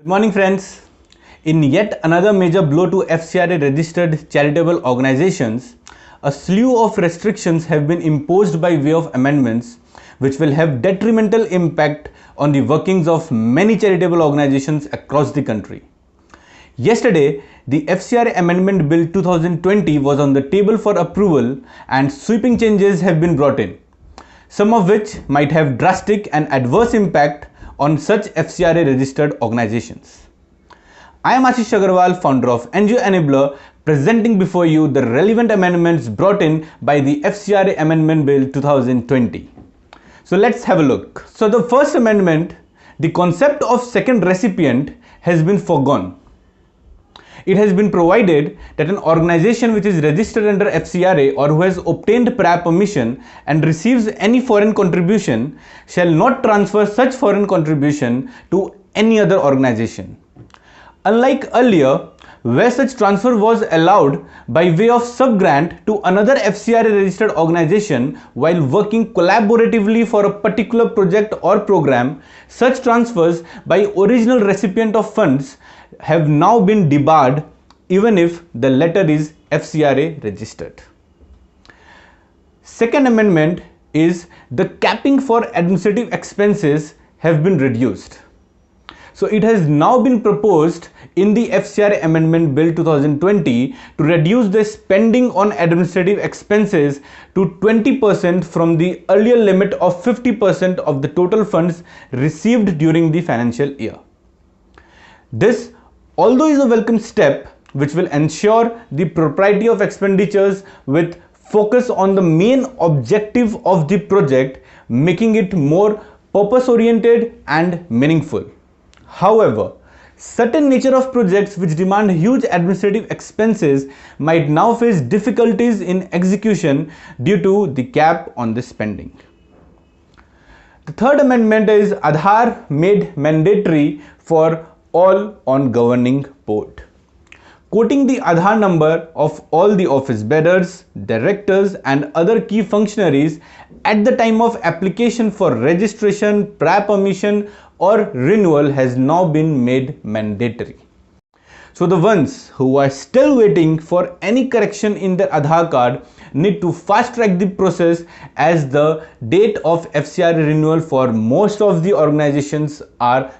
Good morning, friends. In yet another major blow to FCRA registered charitable organizations, a slew of restrictions have been imposed by way of amendments which will have detrimental impact on the workings of many charitable organizations across the country. Yesterday, the FCRA Amendment Bill 2020 was on the table for approval and sweeping changes have been brought in, some of which might have drastic and adverse impact on such FCRA registered organizations. I am Ashish Agarwal, founder of NGO Enabler, presenting before you the relevant amendments brought in by the FCRA Amendment Bill 2020. So let's have a look. So the first amendment, the concept of second recipient has been foregone. It has been provided that an organization which is registered under FCRA or who has obtained prior permission and receives any foreign contribution shall not transfer such foreign contribution to any other organization. Unlike earlier, where such transfer was allowed by way of sub-grant to another FCRA registered organization while working collaboratively for a particular project or program, such transfers by original recipient of funds have now been debarred even if the latter is FCRA registered. Second amendment is the capping for administrative expenses have been reduced. So it has now been proposed in the FCRA Amendment Bill 2020 to reduce the spending on administrative expenses to 20% from the earlier limit of 50% of the total funds received during the financial year. This, although is a welcome step which will ensure the propriety of expenditures with focus on the main objective of the project, making it more purpose-oriented and meaningful. However, certain nature of projects which demand huge administrative expenses might now face difficulties in execution due to the cap on the spending. The third amendment is Aadhaar made mandatory for all on governing board. Quoting the Aadhaar number of all the office bearers, directors and other key functionaries at the time of application for registration, prior permission or renewal has now been made mandatory. So the ones who are still waiting for any correction in their Aadhaar card need to fast track the process as the date of FCRA renewal for most of the organizations are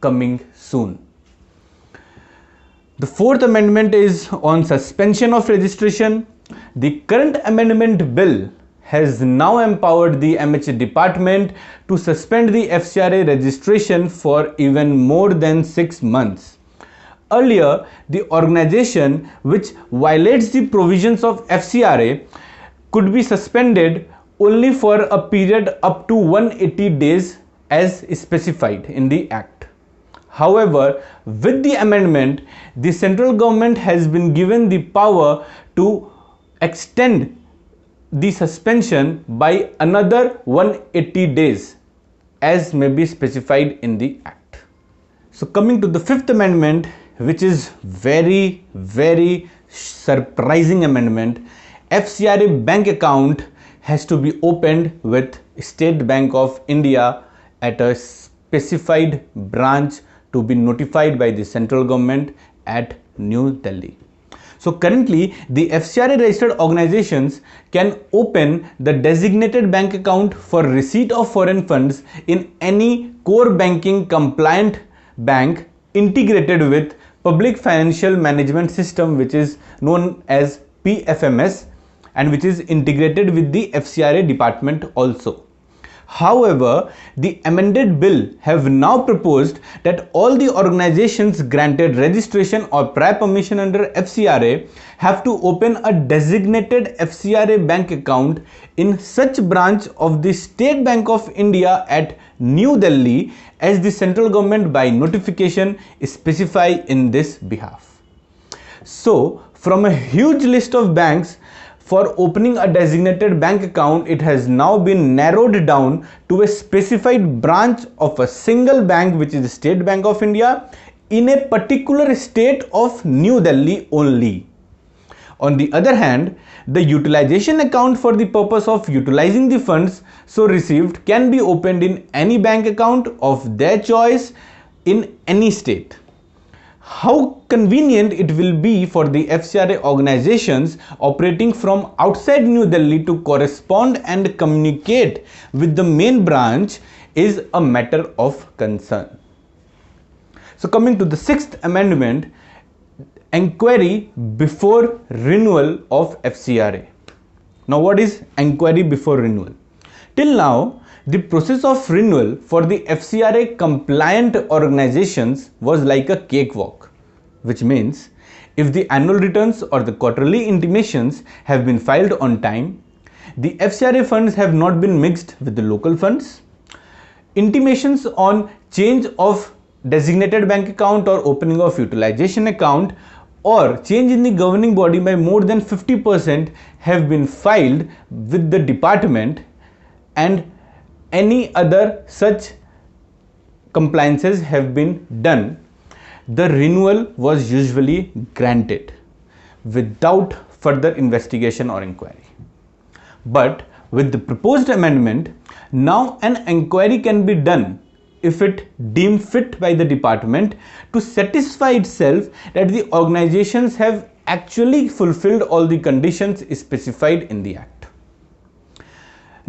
coming soon. The fourth amendment is on suspension of registration. The current amendment bill has now empowered the MHA department to suspend the FCRA registration for even more than 6 months. Earlier, the organization which violates the provisions of FCRA could be suspended only for a period up to 180 days as specified in the Act. However, with the amendment, the central government has been given the power to extend the suspension by another 180 days as may be specified in the Act. So coming to the fifth amendment, which is very surprising amendment, FCRA bank account has to be opened with State Bank of India at a specified branch to be notified by the central government at New Delhi. So currently, the FCRA registered organizations can open the designated bank account for receipt of foreign funds in any core banking compliant bank integrated with Public Financial Management System, which is known as PFMS and which is integrated with the FCRA department also. However, the amended bill have now proposed that all the organizations granted registration or prior permission under FCRA have to open a designated FCRA bank account in such branch of the State Bank of India at New Delhi as the central government by notification specify in this behalf. So, from a huge list of banks, for opening a designated bank account, it has now been narrowed down to a specified branch of a single bank, which is the State Bank of India, in a particular state of New Delhi only. On the other hand, the utilization account for the purpose of utilizing the funds so received can be opened in any bank account of their choice in any state. How convenient it will be for the FCRA organizations operating from outside New Delhi to correspond and communicate with the main branch is a matter of concern. So coming to the 6th amendment, enquiry before renewal of FCRA. Now what is enquiry before renewal? Till now, the process of renewal for the FCRA compliant organizations was like a cakewalk, which means if the annual returns or the quarterly intimations have been filed on time, the FCRA funds have not been mixed with the local funds, intimations on change of designated bank account or opening of utilization account or change in the governing body by more than 50% have been filed with the department, and any other such compliances have been done, the renewal was usually granted without further investigation or inquiry. But with the proposed amendment, now an inquiry can be done if it deemed fit by the department to satisfy itself that the organizations have actually fulfilled all the conditions specified in the Act.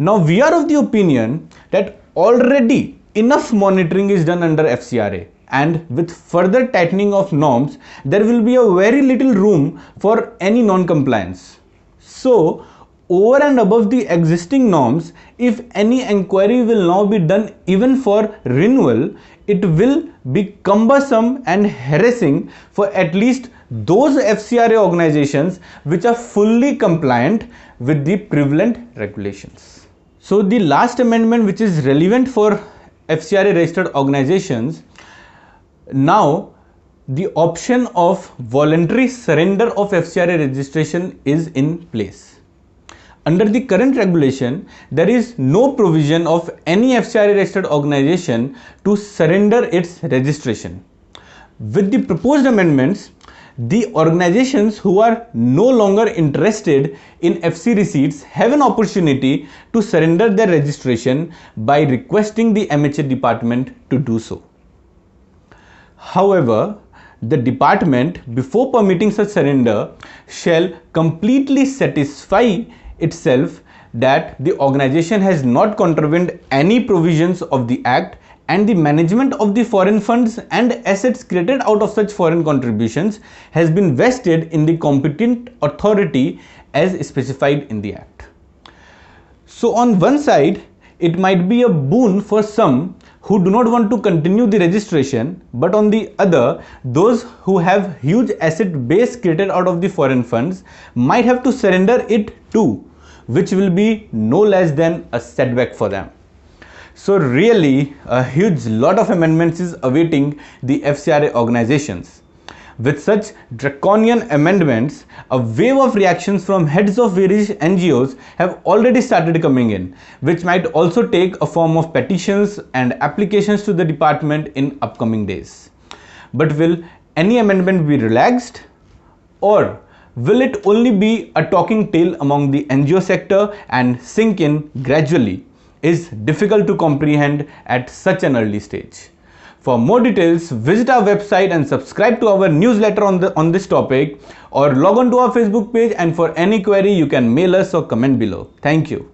Now we are of the opinion that already enough monitoring is done under FCRA, and with further tightening of norms, there will be a very little room for any non-compliance. So over and above the existing norms, if any inquiry will now be done even for renewal, it will be cumbersome and harassing for at least those FCRA organizations which are fully compliant with the prevalent regulations. So the last amendment which is relevant for FCRA registered organizations, now the option of voluntary surrender of FCRA registration is in place. Under the current regulation, there is no provision of any FCRA registered organization to surrender its registration. With the proposed amendments, the organizations who are no longer interested in FC receipts have an opportunity to surrender their registration by requesting the MHA department to do so. However, the department, before permitting such surrender, shall completely satisfy itself that the organization has not contravened any provisions of the Act, and the management of the foreign funds and assets created out of such foreign contributions has been vested in the competent authority as specified in the Act. So on one side, it might be a boon for some who do not want to continue the registration, but on the other, those who have huge asset base created out of the foreign funds might have to surrender it too, which will be no less than a setback for them. So really, a huge lot of amendments is awaiting the FCRA organizations. With such draconian amendments, a wave of reactions from heads of various NGOs have already started coming in, which might also take a form of petitions and applications to the department in upcoming days. But will any amendment be relaxed, or will it only be a talking tale among the NGO sector and sink in gradually? Is difficult to comprehend at such an early stage. For more details, visit our website and subscribe to our newsletter on this topic, or log on to our Facebook page, and for any query you can mail us or comment below. Thank you.